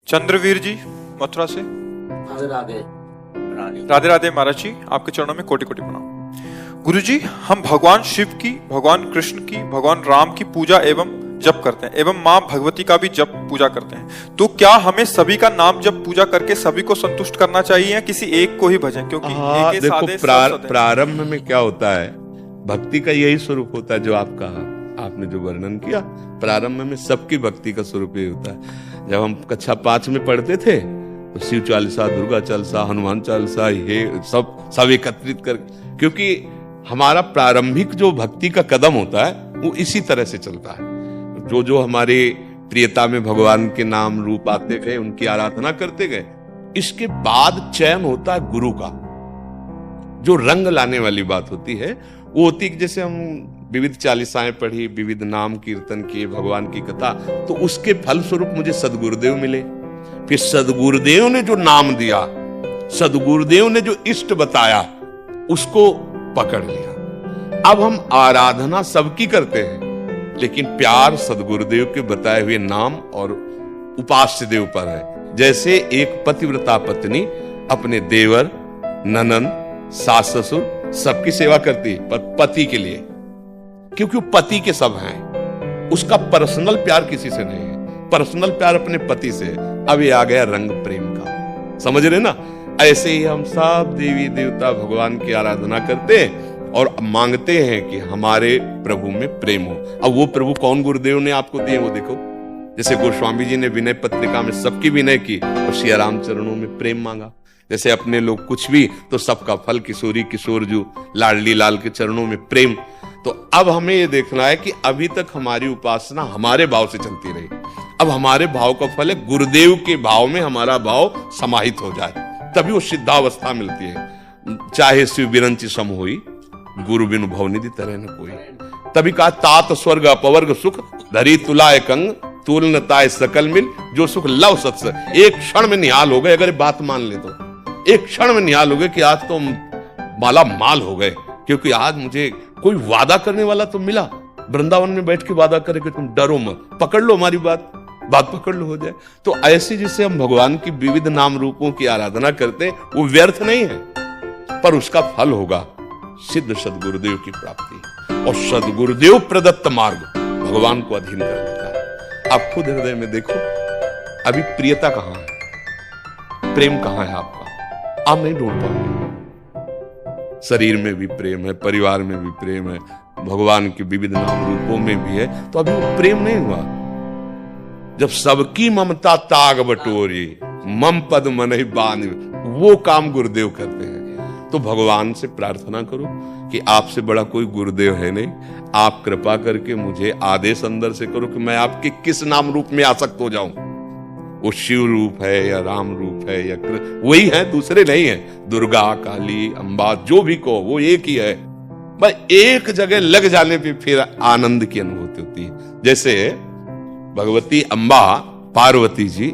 चंद्रवीर जी मथुरा से। राधे राधे। राधे राधे महाराज जी, आपके चरणों में कोटि कोटि प्रणाम। गुरु जी, हम भगवान शिव की, भगवान कृष्ण की, भगवान राम की पूजा एवं जप करते हैं एवं माँ भगवती का भी जप पूजा करते हैं, तो क्या हमें सभी का नाम जप पूजा करके सभी को संतुष्ट करना चाहिए या किसी एक को ही भजें? क्योंकि एक देखो सादे सब सदे। प्रारंभ में क्या होता है, भक्ति का यही स्वरूप होता है जो आपने जो वर्णन किया। प्रारंभ में सबकी भक्ति का स्वरूप यही होता है। जब हम कक्षा 5 में पढ़ते थे तो शिव चालीसा, दुर्गा चालीसा, हनुमान चालीसा, ये सब एकत्रित कर, क्योंकि हमारा प्रारंभिक जो भक्ति का कदम होता है वो इसी तरह से चलता है। जो हमारे प्रियता में भगवान के नाम रूप आते गए, उनकी आराधना करते गए, इसके बाद चयन होता है गुरु का। जो रंग लाने वाली बात होती है वो होती है कि जैसे हम विविध चालीसाएं पढ़ी, विविध नाम कीर्तन किए, भगवान की कथा, तो उसके फल स्वरूप मुझे सदगुरुदेव मिले। फिर सदगुरुदेव ने जो नाम दिया, सदगुरुदेव ने जो इष्ट बताया, उसको पकड़ लिया। अब हम आराधना सबकी करते हैं, लेकिन प्यार सदगुरुदेव के बताए हुए नाम और उपास्य देव पर है। जैसे एक पतिव्रता पत्नी अपने देवर, ननंद, सास ससुर सबकी सेवा करती है, पर पति के लिए, क्योंकि वो पति के सब हैं। उसका पर्सनल प्यार किसी से नहीं है, पर्सनल प्यार अपने पति से है। अब ये आ गया रंग प्रेम का, समझ रहे ना? ऐसे ही हम सब देवी देवता भगवान की आराधना करते हैं और मांगते हैं कि हमारे प्रभु में प्रेम हो। अब वो प्रभु कौन गुरुदेव ने आपको दिए वो देखो। जैसे गोस्वामी जी ने विनय पत्रिका में सबकी विनय की और सिया राम चरणों में प्रेम मांगा। जैसे अपने लोग कुछ भी तो सबका फल किशोरी किशोरजू, लाडली लाल के चरणों में प्रेम। तो अब हमें ये देखना है कि अभी तक हमारी उपासना हमारे भाव से चलती रही, अब हमारे भाव का फल है गुरुदेव के भाव में हमारा भाव समाहित हो जाए, तभी वो सिद्धावस्था मिलती है। चाहे शिव बिरंची सम होई, गुरु बिनु भवनिधि तरह न कोई। तभी कहा तात स्वर्ग अपवर्ग सुख, धरी तुलाय कंग, तुल नताय सकल मिल, जो सुख लव सत्स। एक क्षण में निहाल हो गए, अगर बात मान ले तो एक क्षण में निहाल हो गए कि आज तो माला माल हो गए, क्योंकि आज मुझे कोई वादा करने वाला तो मिला। वृंदावन में बैठ के वादा करे कि तुम डरो मत, पकड़ लो हमारी बात पकड़ लो, हो जाए। तो ऐसे जिसे हम भगवान की विविध नाम रूपों की आराधना करते हैं, वो व्यर्थ नहीं है, पर उसका फल होगा सिद्ध सदगुरुदेव की प्राप्ति। और सदगुरुदेव प्रदत्त मार्ग भगवान को अधीन कर देता है। आप खुद हृदय में देखो, अभी प्रियता कहां है, प्रेम कहां है आपका? आप नहीं ढूंढ पाओगे। शरीर में भी प्रेम है, परिवार में भी प्रेम है, भगवान के विविध नाम रूपों में भी है, तो अभी वो प्रेम नहीं हुआ। जब सबकी ममता ताग बटोरी, मम पद मनहि बान, वो काम गुरुदेव करते हैं। तो भगवान से प्रार्थना करो कि आपसे बड़ा कोई गुरुदेव है नहीं, आप कृपा करके मुझे आदेश अंदर से करो कि मैं आपके किस नाम रूप में आसक्त हो जाऊं। वो शिव रूप है या राम रूप है या वही है, दूसरे नहीं है। दुर्गा, काली, अंबा, जो भी कहो वो एक ही है। बस एक जगह लग जाने पे फिर आनंद की अनुभूति होती है। जैसे भगवती अंबा, पार्वती जी